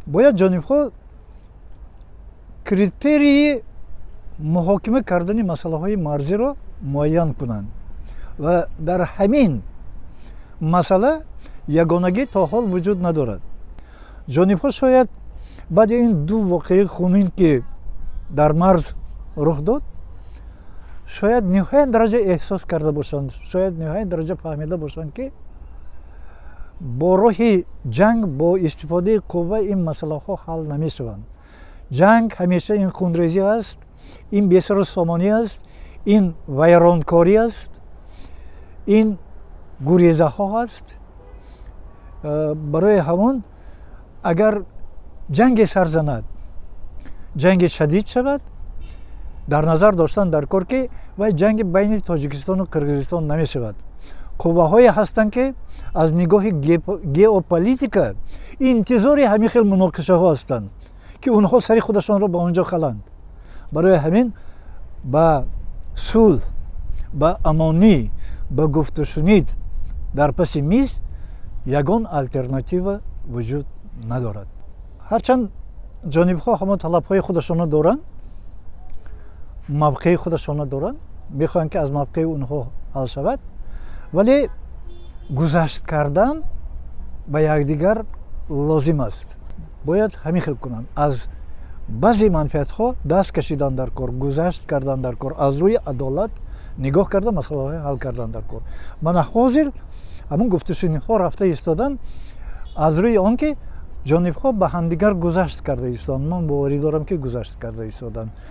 бояд ҷонибҳо критерии муҳокима кардани масъалаҳои марзиро муайян кунанд ва дар ҳамин масъала ягонагӣ то ҳол вуҷуд надорад. ҷонибҳо шояд баъди ин ду воқеаи хунин ки дар марз рух дод, шояд ниҳоят дараҷа эҳсос карда бошанд, шояд ниҳоят дараҷа фаҳмида бошанд ки бо роҳи ҷанг, бо истифодаи қувва ин масъалаҳо ҳал намешаванд. ҷанг ҳамеша ин хунрезӣ аст, ин бесарусомонӣ аст, ин вайронкорӣ аст, ин гурезаҳо аст. барои ҳамон агар ҷанге сар занад, ҷанге шадид шавад, дар назар доштан дар кор ки вай ҷанги байни Тоҷикистону Қирғизистон намешавад. қувваҳое ҳастанд ки аз нигоҳи геополитика интизори ҳамин хел муноқишаҳо ҳастанд ки онҳо сари худашонро ба он ҷо халанд. барои ҳамин ба сулҳ, ба амонӣ, ба гуфтушунид дар паси миз ягон алтернатива вуҷуд надорад. ҳарчанд ҷонибҳо ҳамон талабҳои худашонро доранд, мавқеи худашонро доранд, мехоҳанд ки аз мавқеи онҳо ҳал шавад, вале гузашт кардан ба якдигар лозим аст. бояд ҳамин хел кунанд, аз баъзе манфиатҳо даст кашидан дар кор, гузашт кардан дар кор, аз рӯи адолат нигоҳ карда масъалаҳои ҳал кардан дар кор. мана ҳозир ҳамон гуфтушуниҳо рафта истоданд аз рӯи он ки ҷонибҳо ба ҳамдигар гузашт карда истоданд. ман боварӣ дорам ки гузашт карда истоданд.